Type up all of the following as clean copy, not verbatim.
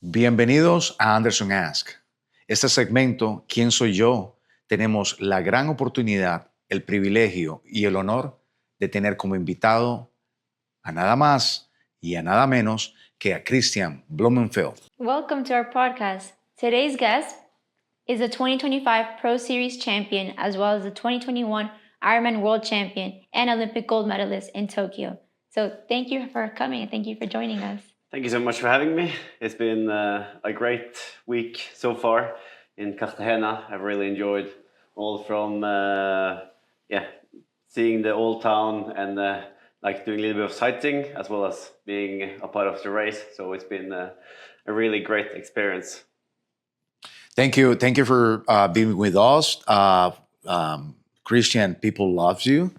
Bienvenidos a Anderson Ask. Este segmento, ¿Quién soy yo? Tenemos la gran oportunidad, el privilegio y el honor de tener como invitado a nada más y a nada menos que a Kristian Blummenfelt. Welcome to our podcast. Today's guest is the 2025 Pro Series champion, as well as the 2021 Ironman World Champion and Olympic gold medalist in Tokyo. So thank you for coming and thank you for joining us. Thank you so much for having me. It's been a great week so far in Cartagena. I've really enjoyed all from seeing the old town and doing a little bit of sightseeing as well as being a part of the race. So it's been a really great experience. Thank you for being with us. Kristian, people love you.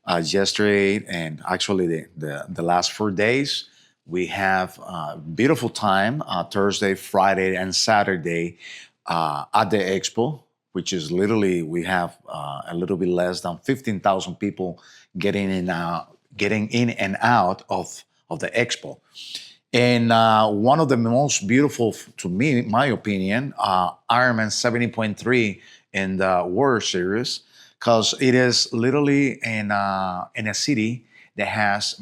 Yesterday and actually the last 4 days, we have a beautiful time, Thursday, Friday, and Saturday at the Expo, which is literally, we have a little bit less than 15,000 people getting in and out of the Expo. And one of the most beautiful, to me, my opinion, Ironman 70.3 in the World Series, because it is literally in a city that has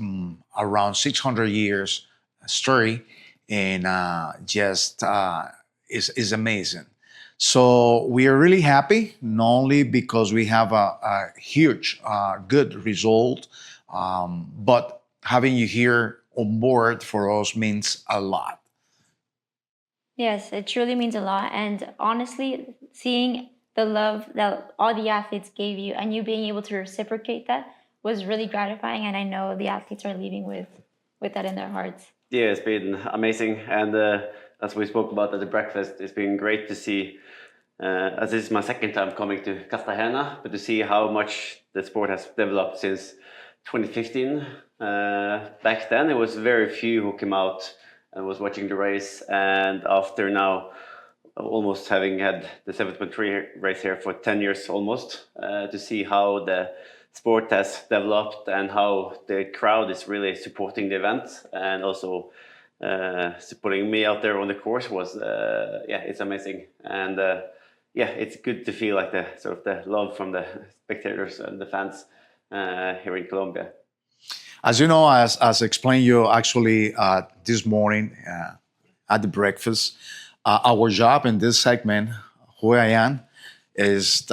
around 600 years story, and is amazing. So we are really happy, not only because we have a huge, good result, but having you here on board for us means a lot. Yes, it truly means a lot. And honestly, seeing the love that all the athletes gave you and you being able to reciprocate that was really gratifying. And I know the athletes are leaving with that in their hearts. Yeah, it's been amazing. And as we spoke about at the breakfast, it's been great to see, as this is my second time coming to Cartagena, but to see how much the sport has developed since 2015. Back then, it was very few who came out and was watching the race. And after now, almost having had the 7.3 race here for 10 years almost, to see how the sport has developed and how the crowd is really supporting the event and also supporting me out there on the course was, it's amazing. And it's good to feel like the sort of the love from the spectators and the fans here in Colombia. As you know, as explained you actually this morning at the breakfast, our job in this segment, who I am, is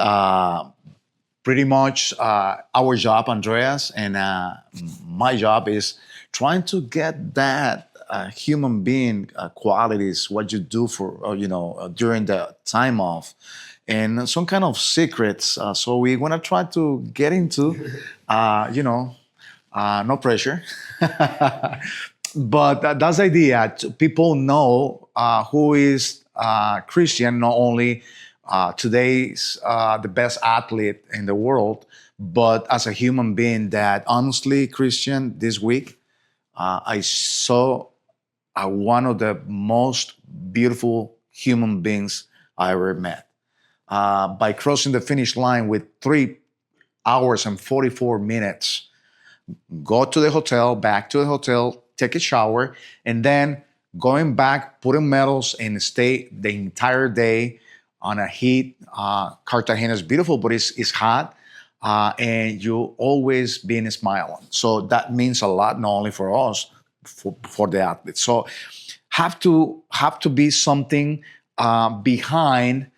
pretty much our job, Andreas, and my job is trying to get that human being qualities, what you do for, during the time off, and some kind of secrets. So we're going to try to get into, no pressure. But that's the idea. People know who is Kristian, not only today's the best athlete in the world, but as a human being that honestly, Kristian, this week, I saw one of the most beautiful human beings I ever met. By crossing the finish line with 3 hours and 44 minutes, go to the hotel, back to the hotel, take a shower, and then going back, putting medals, and stay the entire day on a heat. Cartagena is beautiful, but it's hot, and you always being smiling. So that means a lot, not only for us, for the athletes. So have to be something behind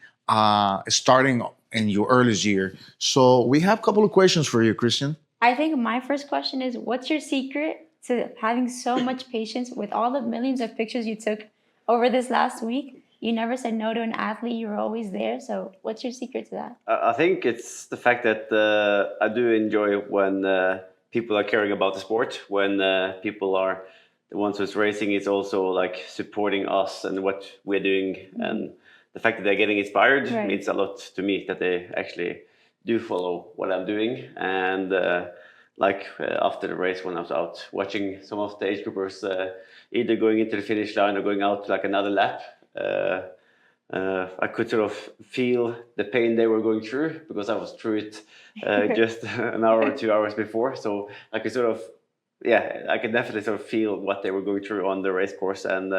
starting in your earliest year. So we have a couple of questions for you, Kristian. I think my first question is, what's your secret to having so much patience with all the millions of pictures you took over this last week? You never said no to an athlete. You were always there. So what's your secret to that? I think it's the fact that I do enjoy when people are caring about the sport, when people are the ones who's racing is also like supporting us and what we're doing. Mm-hmm. And the fact that they're getting inspired means a lot to me, that they actually do follow what I'm doing. And after the race, when I was out watching some of the age groupers either going into the finish line or going out like another lap, I could sort of feel the pain they were going through, because I was through it just an hour or 2 hours before. So I could I could definitely sort of feel what they were going through on the race course. And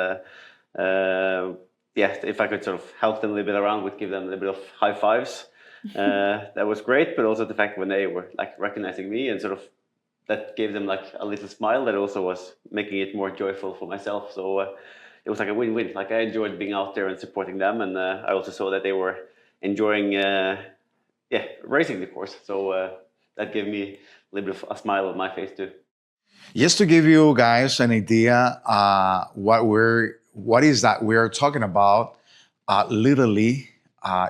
yeah, if I could sort of help them a little bit around, would give them a little bit of high fives. That was great, but also the fact when they were like recognizing me and sort of that gave them like a little smile that also was making it more joyful for myself. So it was like a win-win. Like I enjoyed being out there and supporting them, and I also saw that they were enjoying, yeah, racing the course. So that gave me a little bit of a smile on my face too. Just to give you guys an idea, what is that we're talking about? Literally,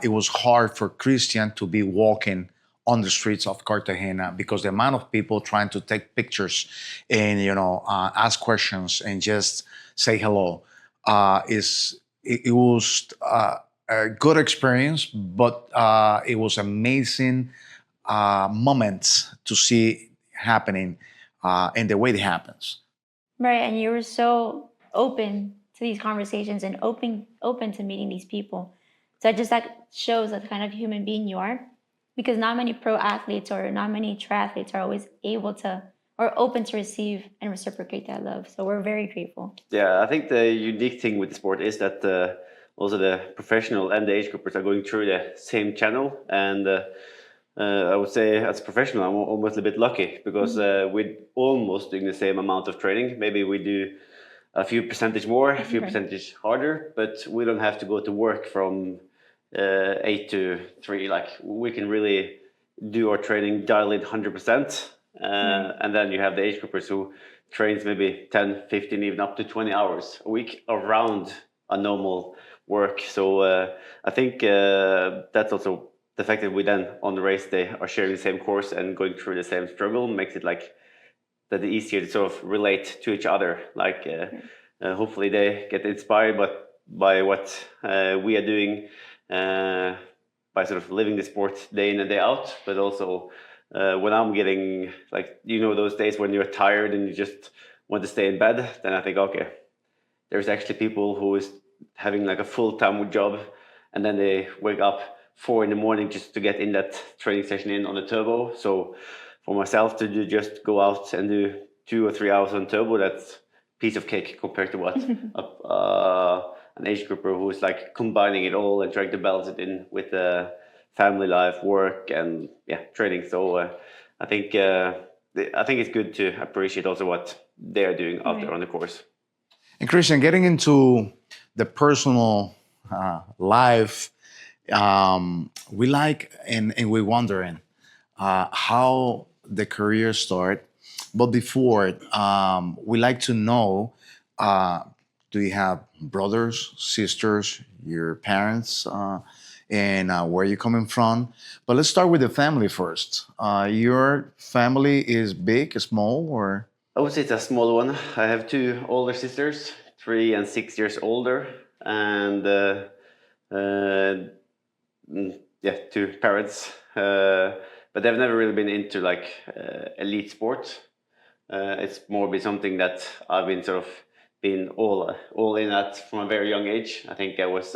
it was hard for Christian to be walking on the streets of Cartagena because the amount of people trying to take pictures and ask questions and just say hello it was a good experience, but it was amazing moments to see happening and the way it happens. Right, and you were so open to these conversations and open to meeting these people. So it just that shows the kind of human being you are, because not many pro athletes or not many triathletes are always able to or open to receive and reciprocate that love. So we're very grateful. Yeah, I think the unique thing with the sport is that also the professional and the age groupers are going through the same channel. And I would say as a professional, I'm almost a bit lucky because we're almost doing the same amount of training. Maybe we do a few percentage more, a few percentage harder, but we don't have to go to work from 8 to 3. Like we can really do our training, dial it 100%. And then you have the age groupers who trains maybe 10, 15, even up to 20 hours a week around a normal work. So I think that's also the fact that we then on the race day are sharing the same course and going through the same struggle makes it like that easier to sort of relate to each other. Like hopefully they get inspired by what we are doing by sort of living the sport day in and day out, but also when I'm getting like, those days when you're tired and you just want to stay in bed, then I think, okay, there's actually people who is having like a full-time job and then they wake up 4 in the morning just to get in that training session in on the turbo. So for myself to just go out and do 2 or 3 hours on turbo, that's piece of cake compared to what an age grouper who is like combining it all and trying to balance it in with family life, work, and training. So I think it's good to appreciate also what they're doing out there on the course. And Christian, getting into the personal life, we like and we're wondering how the career start. But before it, we like to know, do you have brothers, sisters, your parents, and where you're coming from? But let's start with the family first. Your family is big, small, or? I would say it's a small one. I have 2 older sisters, 3 and 6 years older, and 2 parents. But they've never really been into like elite sport. It's more been something that I've been sort of been all in at from a very young age. I think I was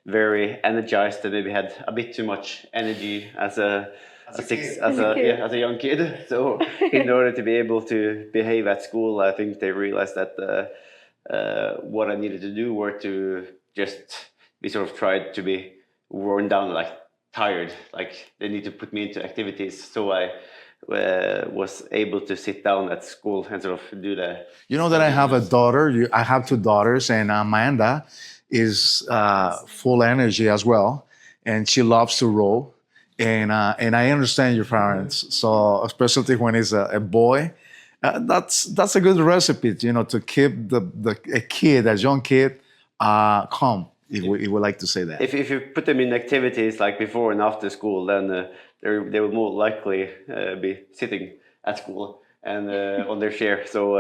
very energized and maybe had a bit too much energy as a young kid. So in order to be able to behave at school, I think they realized that what I needed to do were to just be sort of tried to be worn down, like tired. Like they need to put me into activities. So I was able to sit down at school and sort of do the. You know that I have a daughter. I have 2 daughters, and Amanda is full energy as well, and she loves to row. And I understand your parents. So especially when it's a boy, that's a good recipe, to keep a young kid calm. If we would like to say that. If you put them in activities like before and after school, then they will more likely be sitting at school and on their chair. So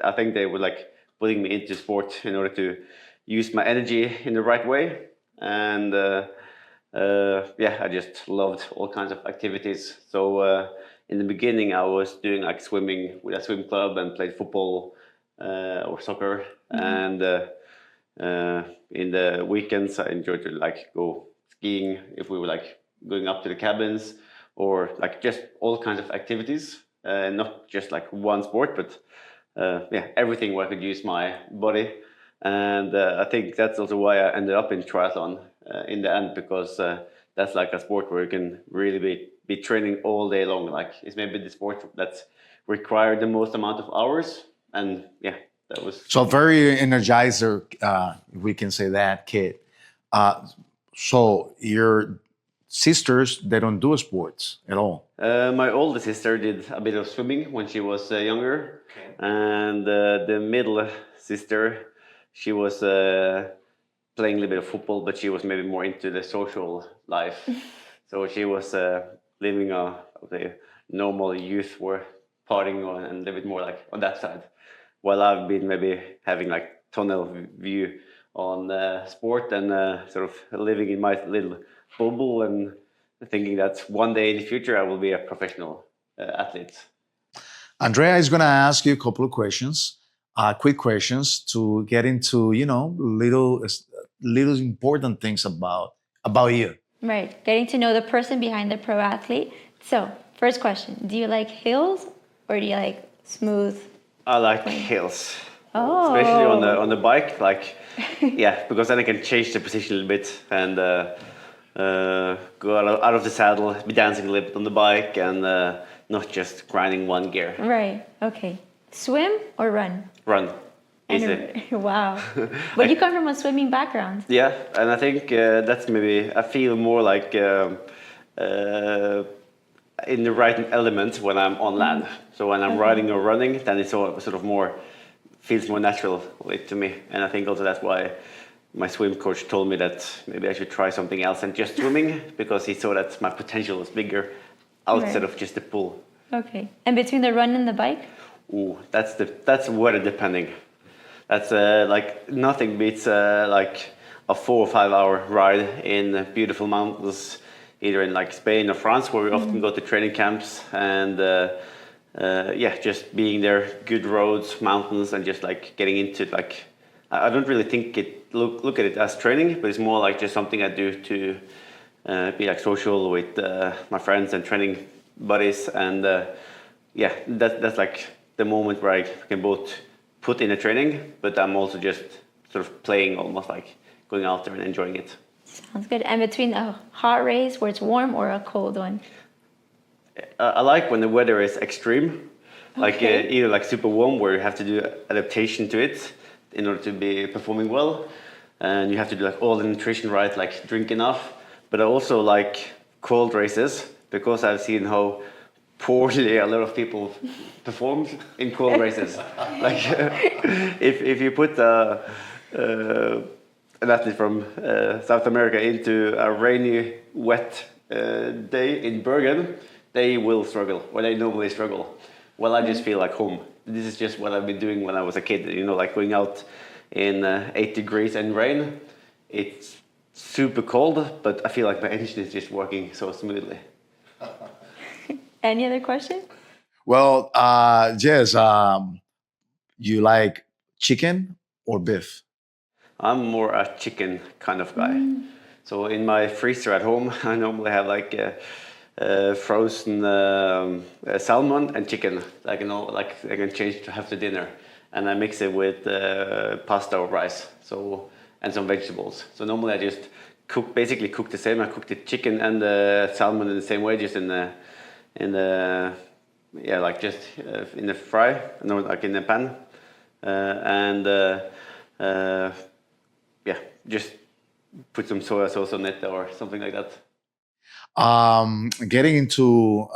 I think they were like putting me into sport in order to use my energy in the right way. And I just loved all kinds of activities. So in the beginning, I was doing like swimming with a swim club and played football or soccer. And in the weekends, I enjoyed to like go skiing if we were like going up to the cabins, or like just all kinds of activities, not just like one sport, but everything where I could use my body. And I think that's also why I ended up in triathlon in the end, because that's like a sport where you can really be training all day long. Like it's maybe the sport that's required the most amount of hours. And yeah, that was So very energizer, we can say that, kid. Uh, so your sisters, they don't do sports at all. my older sister did a bit of swimming when she was younger, and the middle sister, she was playing a little bit of football, but she was maybe more into the social life. So she was living a okay, normal youth or partying on and a little bit more like on that side. While I've been maybe having like tunnel view on sport and sort of living in my little bubble and thinking that one day in the future I will be a professional athlete. Andrea is going to ask you a couple of questions, quick questions to get into, little important things about you. Right. Getting to know the person behind the pro athlete. So, first question, do you like hills or do you like smooth? I like hills, Oh. especially on the bike. Like, yeah, because then I can change the position a little bit and go out of the saddle, be dancing a little bit on the bike, and not just grinding one gear. Right. Okay. Swim or run? Run, easy. Wow. But you come from a swimming background. Yeah, and I think that's maybe I feel more like in the right element when I'm on land. So when I'm riding or running, then it's sort of more feels more natural to me. And I think also that's why my swim coach told me that maybe I should try something else than just swimming, because he saw that my potential was bigger outside of just the pool. Okay. And between the run and the bike? Ooh, that's weather depending. That's like nothing beats like a 4 or 5 hour ride in beautiful mountains, either in like Spain or France, where we often go to training camps, and yeah, just being there, good roads, mountains, and just like getting into it. Like I don't really think look at it as training, but it's more like just something I do to be like social with my friends and training buddies, and yeah, that's like the moment where I can both put in a training, but I'm also just sort of playing, almost like going out there and enjoying it. Sounds good. And between a hot race where it's warm or a cold one? I like when the weather is extreme, like Okay. either like super warm where you have to do adaptation to it in order to be performing well, and you have to do like all the nutrition right, like drink enough. But I also like cold races because I've seen how poorly a lot of people perform in cold races. Like if you put an athlete from South America into a rainy, wet day in Bergen, they will struggle, or they normally struggle. Well, I just feel like home. This is just what I've been doing when I was a kid, like going out in 8 degrees and rain. It's super cold, but I feel like my engine is just working so smoothly. Any other question? Well, Jess, you like chicken or beef? I'm more a chicken kind of guy. So in my freezer at home, I normally have like frozen salmon and chicken. I can change to have the dinner, and I mix it with pasta or rice. So and some vegetables. So normally I just basically cook the same. I cook the chicken and the salmon in the same way, just in the yeah, like just in the fry, no, like in the pan, and yeah, just put some soy sauce on it or something like that. Getting into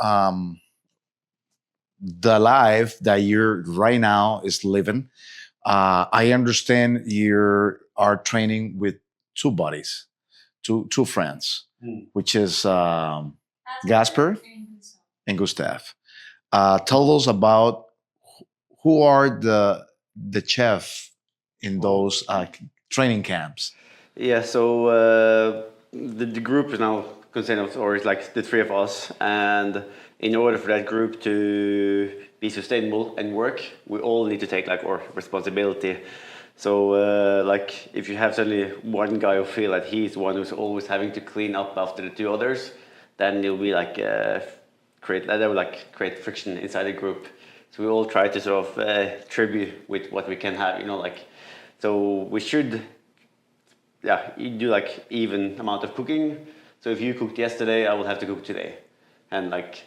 the life that you're right now is living. I understand you are training with two buddies, two friends, which is Gasper and Gustav. Tell us about who are the chef in those training camps. Yeah, so the group is now consisting of, or it's like the three of us, and in order for that group to be sustainable and work, we all need to take like our responsibility. So like if you have suddenly one guy who feel that he's the one who's always having to clean up after the two others, then it'll be like that will like create friction inside the group. So we all try to sort of tribute with what we can have, like So we should you do like even amount of cooking. So if you cooked yesterday, I will have to cook today, and like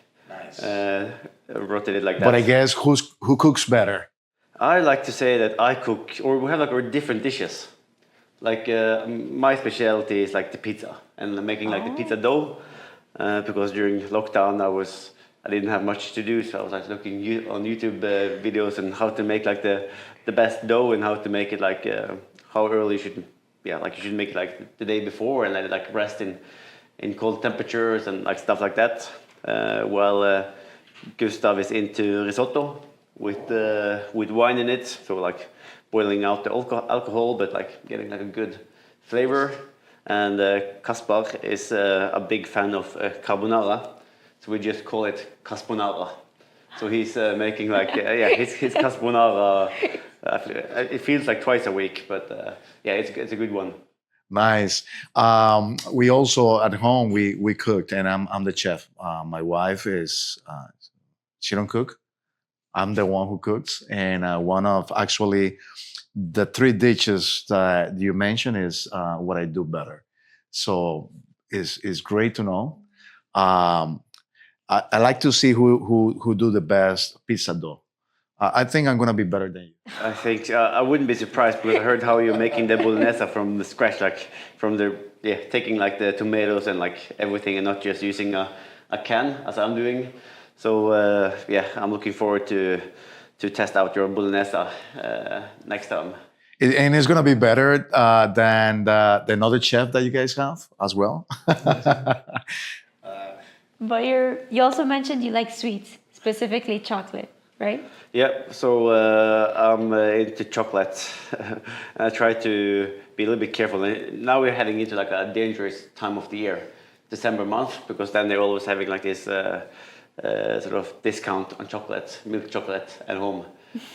rotate it like that. But I guess who cooks better? I like to say that I cook, or we have like our different dishes. Like my specialty is like the pizza and making like the pizza dough, because during lockdown I didn't have much to do, so I was like looking on YouTube videos and how to make like the best dough and how to make it like how early you should like you should make it like the day before and let it like rest in cold temperatures and like stuff like that. While Gustav is into risotto with wine in it, so like boiling out the alcohol, but like getting like a good flavor. And Kaspar is a big fan of carbonara, so we just call it Casponara. So he's making like his carbonara. It feels like twice a week, but it's a good one. Nice. We also at home we cooked, and I'm the chef. My wife is she don't cook. I'm the one who cooks, and one of actually the three dishes that you mentioned is what I do better. So it's great to know. I like to see who do the best pizza dough. I think I'm gonna be better than you. I think I wouldn't be surprised because I heard how you're making the bolognese from the scratch, like from the taking like the tomatoes and like everything, and not just using a can as I'm doing. So I'm looking forward to test out your bolognese next time. And it's gonna be better than the another chef that you guys have as well. But you also mentioned you like sweets, specifically chocolate, right? Yeah, so I'm into chocolate. I try to be a little bit careful. Now we're heading into like a dangerous time of the year, December month, because then they're always having like this sort of discount on chocolate, milk chocolate at home,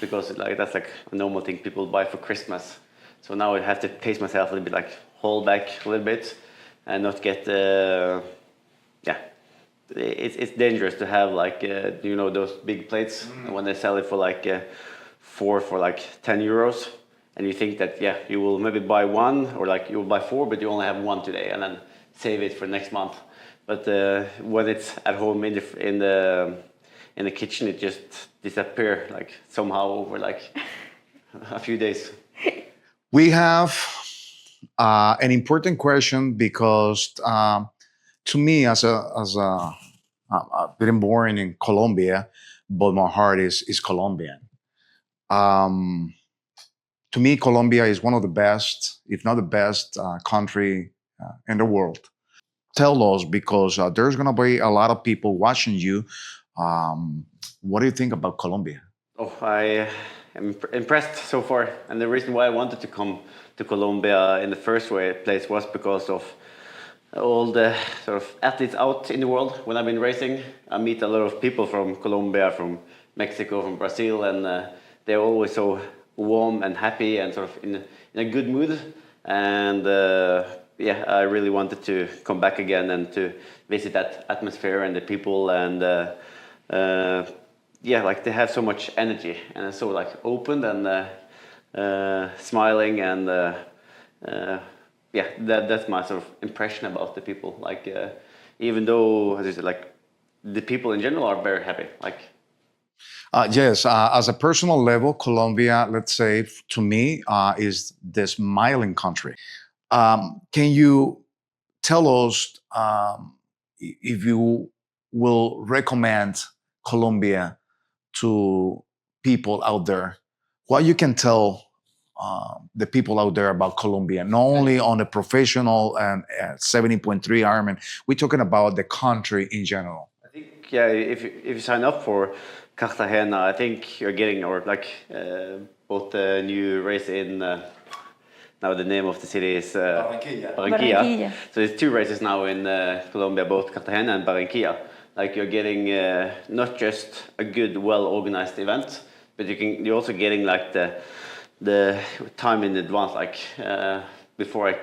because like that's like a normal thing people buy for Christmas. So now I have to pace myself a little bit, like hold back a little bit, and not get It's dangerous to have like those big plates when they sell it for like 4 for like 10 euros, and you think that you will maybe buy one, or like you will buy 4 but you only have one today and then save it for next month. But when it's at home in the kitchen, it just disappear like somehow over like a few days. We have an important question because to me, I've been born in Colombia, but my heart is Colombian. To me, Colombia is one of the best, if not the best, country in the world. Tell us, because there's going to be a lot of people watching you. What do you think about Colombia? Oh, I am impressed so far, and the reason why I wanted to come to Colombia in the first place was because of all the sort of athletes out in the world. When I've been racing, I meet a lot of people from Colombia, from Mexico, from Brazil, and they're always so warm and happy and sort of in a good mood. And I really wanted to come back again and to visit that atmosphere and the people, and like they have so much energy and it's so like open and smiling, and that's my sort of impression about the people. Like even though, as I said, like the people in general are very happy. Like yes, as a personal level, Colombia, let's say to me, is the smiling country. Can you tell us if you will recommend Colombia to people out there? What you can tell the people out there about Colombia, not only on the professional and 70.3 Ironman, we're talking about the country in general. I think if you sign up for Cartagena, I think you're getting both the new race in. Now the name of the city is Barranquilla. So there's 2 races now in Colombia, both Cartagena and Barranquilla. Like you're getting not just a good, well-organized event, but you're also getting like the time in advance. Like before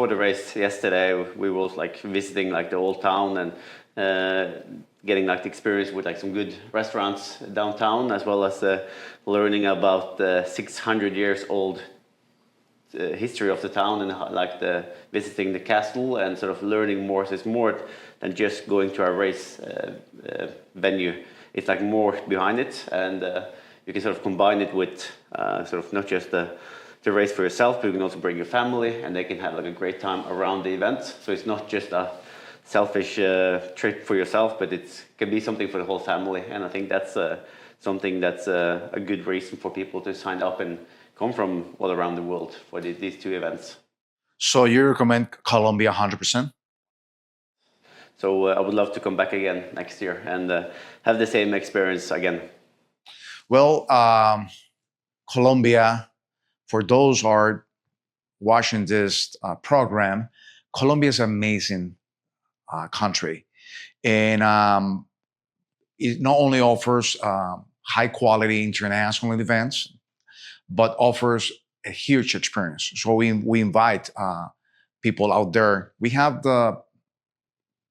the race yesterday, we were like visiting like the old town and getting like the experience with like some good restaurants downtown, as well as learning about the 600 years old history of the town and like the visiting the castle and sort of learning more. So it's more than just going to a race venue. It's like more behind it, and you can sort of combine it with sort of not just the race for yourself, but you can also bring your family, and they can have like a great time around the event. So it's not just a selfish trip for yourself, but it can be something for the whole family. And I think that's something that's a good reason for people to sign up and come from all around the world for these two events. So you recommend Colombia 100%? So I would love to come back again next year and have the same experience again. Well, Colombia, for those who are watching this program, Colombia is an amazing country. And it not only offers high quality international events, but offers a huge experience. So we invite people out there. We have the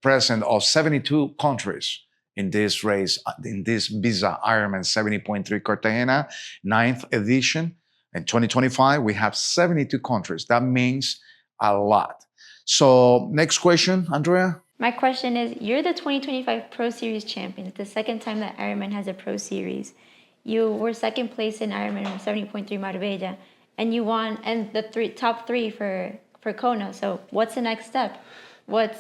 presence of 72 countries in this race, in this Visa Ironman 70.3 Cartagena, 9th edition. In 2025, we have 72 countries. That means a lot. So next question, Andrea. My question is, you're the 2025 Pro Series champion. It's the second time that Ironman has a Pro Series. You were second place in Ironman 70.3 Marbella, and you won and the top three for Kona. So what's the next step?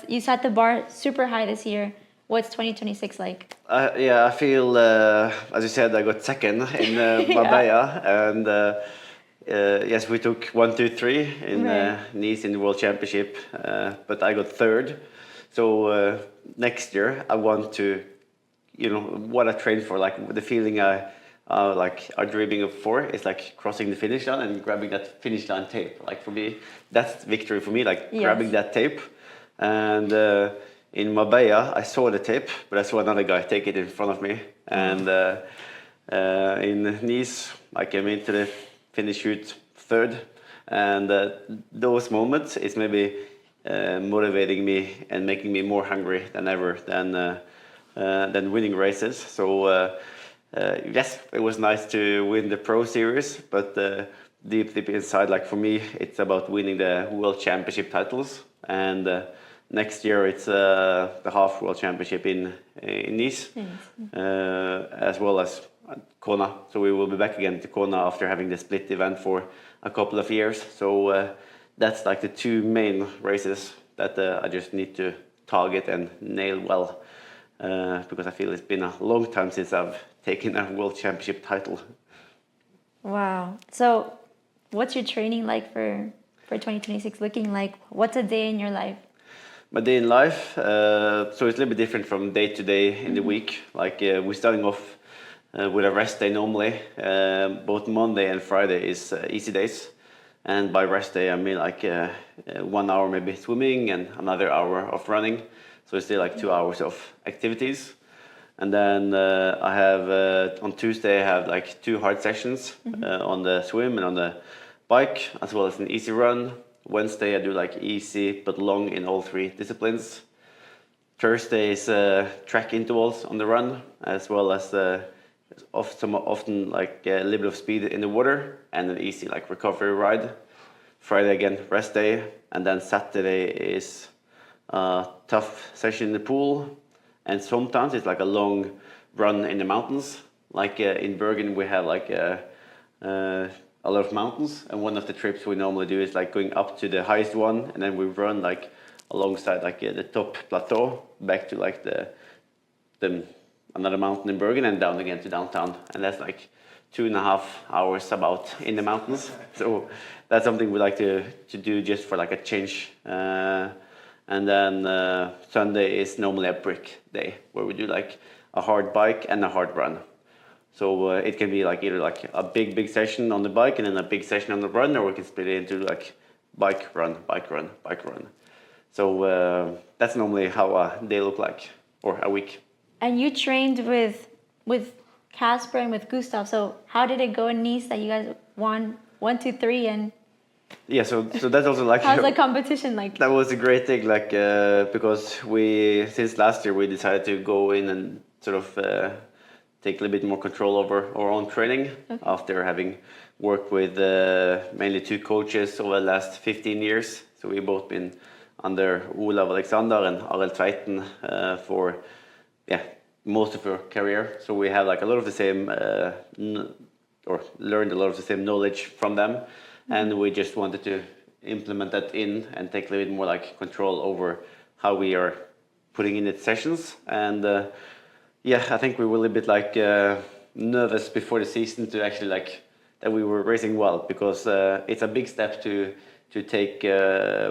You set the bar super high this year. What's 2026 like? Yeah, I feel, as you said, I got second in Marbella, and yes, we took 1, 2, 3 in Nice in the World Championship, but I got third. So next year I want to, what I trained for, like the feeling I are dreaming of for is like crossing the finish line and grabbing that finish line tape. Like for me, that's victory for me. Like grabbing that tape, and in Marbella I saw the tape, but I saw another guy take it in front of me, and in Nice I came into the finish chute third, and those moments is maybe motivating me and making me more hungry than ever than winning races. So yes, it was nice to win the Pro Series, but deep inside, like for me, it's about winning the World Championship titles. And next year it's the half World Championship in Nice, as well as Kona. So we will be back again to Kona after having the split event for a couple of years. So that's like the two main races that I just need to target and nail well, because I feel it's been a long time since I've taken a World Championship title. Wow. So what's your training like for 2026 looking like? What's a day in your life? My day in life, so it's a little bit different from day to day in the week. Like we're starting off with a rest day normally. Both Monday and Friday is easy days. And by rest day, I mean like 1 hour maybe swimming and another hour of running. So it's still like 2 hours of activities. And then I have, on Tuesday, I have like 2 hard sessions on the swim and on the bike, as well as an easy run. Wednesday, I do like easy but long in all 3 disciplines. Thursday is track intervals on the run, as well as often like a little bit of speed in the water and an easy like recovery ride. Friday again, rest day, and then Saturday is a tough session in the pool, and sometimes it's like a long run in the mountains. Like in Bergen, we have like a lot of mountains, and one of the trips we normally do is like going up to the highest one, and then we run like alongside like the top plateau back to like the another mountain in Bergen and down again to downtown, and that's like 2.5 hours about in the mountains. So that's something we like to do just for like a change. And then Sunday is normally a brick day where we do like a hard bike and a hard run. So it can be like either like a big session on the bike and then a big session on the run, or we can split it into like bike run, bike run, bike run. So that's normally how a day look like, or a week. And you trained with Casper and with Gustav. So how did it go in Nice that you guys won 1, 2, 3 and? Yeah, so that's also like. How's the competition like? That was a great thing, like because since last year we decided to go in and sort of take a little bit more control over our own training after having worked with mainly 2 coaches over the last 15 years. So we've both been under Olav Alexander and Arild Tveiten for most of our career. So we have like a lot of the same, or learned a lot of the same knowledge from them. And we just wanted to implement that in and take a little bit more like control over how we are putting in the sessions. And I think we were a little bit like nervous before the season to actually like that we were racing well, because it's a big step to take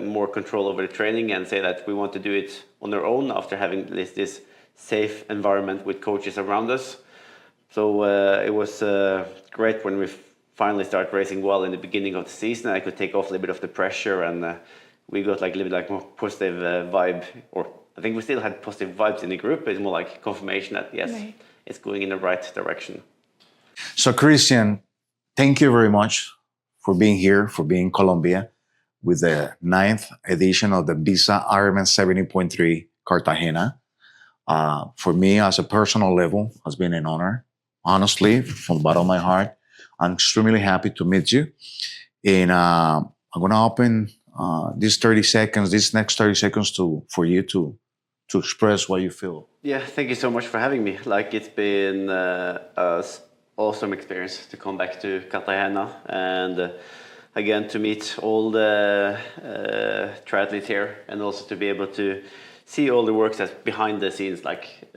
more control over the training and say that we want to do it on our own after having this safe environment with coaches around us. So it was great when we finally started racing well in the beginning of the season. I could take off a little bit of the pressure, and we got like a little bit like more positive vibe, or I think we still had positive vibes in the group, but it's more like confirmation that yes, it's going in the right direction. So Kristian, thank you very much for being here, for being in Colombia with the 9th edition of the Visa Ironman 70.3 Cartagena. For me, as a personal level, has been an honor. Honestly, from the bottom of my heart, I'm extremely happy to meet you. And I'm going to open these next 30 seconds for you to express what you feel. Yeah, thank you so much for having me. Like, it's been an awesome experience to come back to Cartagena and again to meet all the triathletes here, and also to be able to see all the work that's behind the scenes, like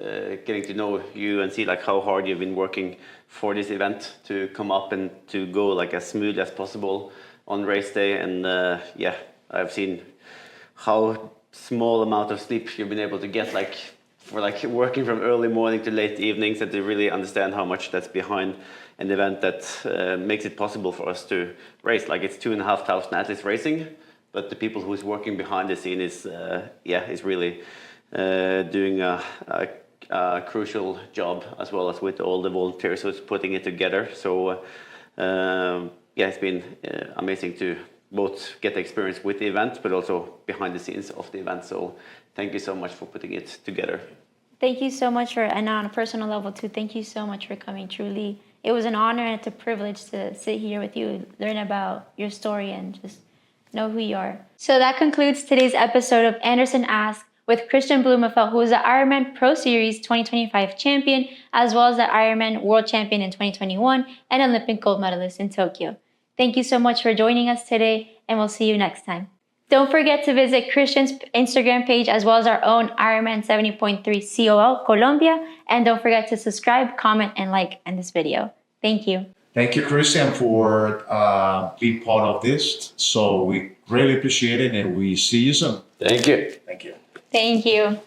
getting to know you and see like how hard you've been working for this event to come up and to go like as smooth as possible on race day. And I've seen how small amount of sleep you've been able to get, like for like working from early morning to late evenings, and to really understand how much that's behind an event that makes it possible for us to race. Like, it's 2,500 athletes racing, but the people who's working behind the scene is really doing a crucial job, as well as with all the volunteers who's putting it together. So it's been amazing to both get the experience with the event, but also behind the scenes of the event. So thank you so much for putting it together. Thank you so much and on a personal level too, thank you so much for coming. Truly, it was an honor and it's a privilege to sit here with you, learn about your story, and just know who you are. So that concludes today's episode of Anderson Ask with Kristian Blummenfelt, who is the Ironman Pro Series 2025 champion, as well as the Ironman World Champion in 2021 and Olympic gold medalist in Tokyo. Thank you so much for joining us today, and we'll see you next time. Don't forget to visit Kristian's Instagram page, as well as our own Ironman 70.3 COL Colombia. And don't forget to subscribe, comment, and like in this video. Thank you. Thank you, Kristian, for being part of this. So we really appreciate it, and we see you soon. Thank you. Thank you. Thank you.